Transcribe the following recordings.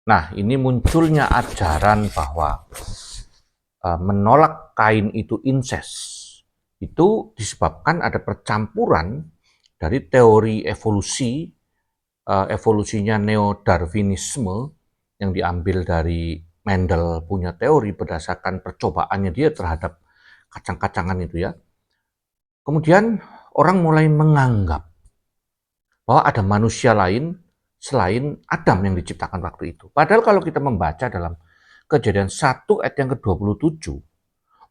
Nah, ini munculnya ajaran bahwa menolak Kain itu inses. Itu disebabkan ada percampuran dari teori evolusi, evolusinya neo-Darwinisme yang diambil dari Mendel punya teori berdasarkan percobaannya dia terhadap kacang-kacangan itu ya. Kemudian orang mulai menganggap bahwa ada manusia lain selain Adam yang diciptakan waktu itu. Padahal kalau kita membaca dalam Kejadian 1 ayat yang ke-27,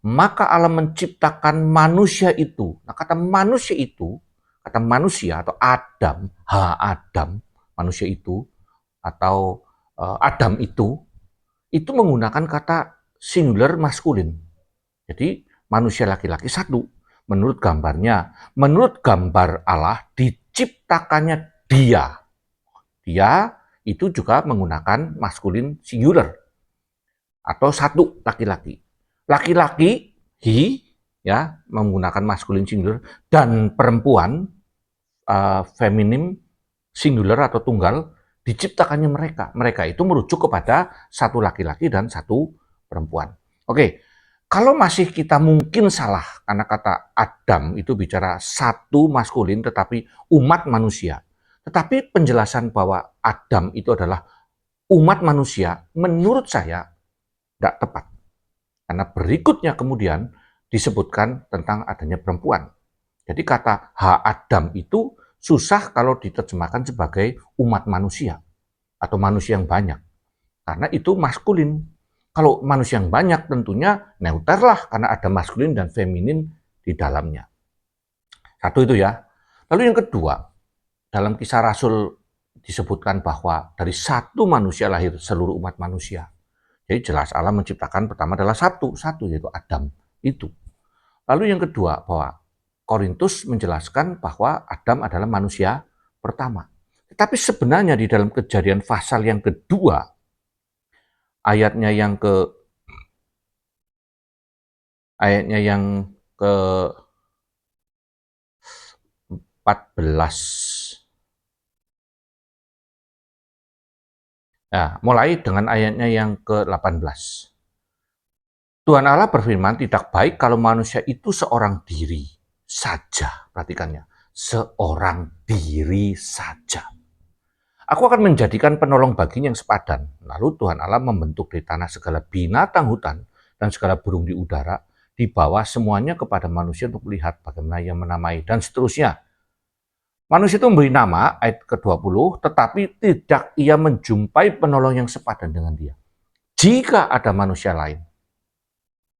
maka Allah menciptakan manusia itu. Nah, kata manusia itu, kata manusia atau Adam, Adam, manusia itu, atau Adam itu menggunakan kata singular maskulin. Jadi manusia laki-laki satu. Menurut gambarnya, menurut gambar Allah diciptakannya dia. Dia itu juga menggunakan maskulin singular atau satu laki-laki. Laki-laki he ya menggunakan maskulin singular dan perempuan feminim singular atau tunggal diciptakannya mereka. Mereka itu merujuk kepada satu laki-laki dan satu perempuan. Oke, kalau masih kita mungkin salah karena kata Adam itu bicara satu maskulin tetapi umat manusia. Tetapi penjelasan bahwa Adam itu adalah umat manusia menurut saya tidak tepat. Karena berikutnya kemudian disebutkan tentang adanya perempuan. Jadi kata Adam itu susah kalau diterjemahkan sebagai umat manusia atau manusia yang banyak. Karena itu maskulin. Kalau manusia yang banyak tentunya neuter lah karena ada maskulin dan feminin di dalamnya. Satu itu ya. Lalu yang kedua, dalam Kisah Rasul disebutkan bahwa dari satu manusia lahir seluruh umat manusia. Jadi jelas Allah menciptakan pertama adalah satu yaitu Adam itu. Lalu yang kedua bahwa Korintus menjelaskan bahwa Adam adalah manusia pertama. Tetapi sebenarnya di dalam Kejadian pasal yang kedua, ayatnya yang ke 14. Nah, mulai dengan ayatnya yang ke-18. Tuhan Allah berfirman, tidak baik kalau manusia itu seorang diri saja. Perhatikannya, seorang diri saja. Aku akan menjadikan penolong baginya yang sepadan. Lalu Tuhan Allah membentuk dari tanah segala binatang hutan dan segala burung di udara, dibawa semuanya kepada manusia untuk melihat bagaimana ia menamai, dan seterusnya. Manusia itu memberi nama, ayat ke-20, tetapi tidak ia menjumpai penolong yang sepadan dengan dia. Jika ada manusia lain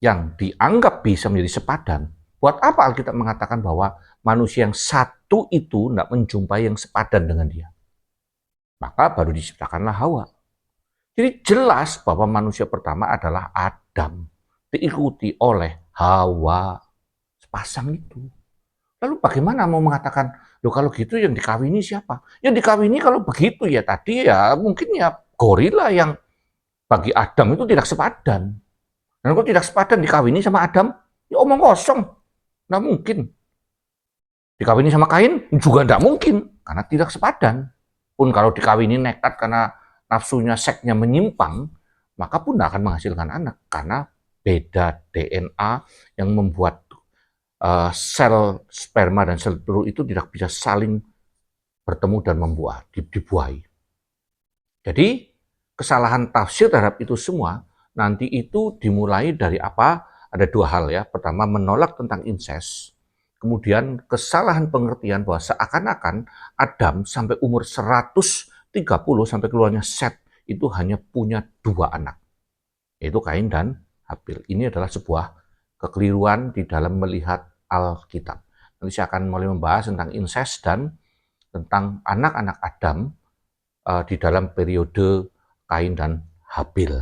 yang dianggap bisa menjadi sepadan, buat apa Alkitab mengatakan bahwa manusia yang satu itu tidak menjumpai yang sepadan dengan dia? Maka baru diciptakanlah Hawa. Jadi jelas bahwa manusia pertama adalah Adam, diikuti oleh Hawa, sepasang itu. Lalu bagaimana mau mengatakan, loh kalau gitu yang dikawini siapa? Yang dikawini kalau begitu ya tadi ya mungkin ya gorila yang bagi Adam itu tidak sepadan. Dan kalau tidak sepadan dikawini sama Adam, ya omong kosong. Nggak mungkin. Dikawini sama Kain juga nggak mungkin, karena tidak sepadan. Pun kalau dikawini nekat karena nafsunya seksnya menyimpang, maka pun tidak akan menghasilkan anak. Karena beda DNA yang membuat sel sperma dan sel telur itu tidak bisa saling bertemu dan dibuahi. Jadi kesalahan tafsir terhadap itu semua nanti itu dimulai dari apa? Ada dua hal ya. Pertama menolak tentang incest. Kemudian kesalahan pengertian bahwa seakan-akan Adam sampai umur 130 sampai keluarnya Set itu hanya punya dua anak. Yaitu Kain dan Habil. Ini adalah sebuah kekeliruan di dalam melihat Alkitab. Nanti saya akan mulai membahas tentang incest dan tentang anak-anak Adam di dalam periode Kain dan Habil.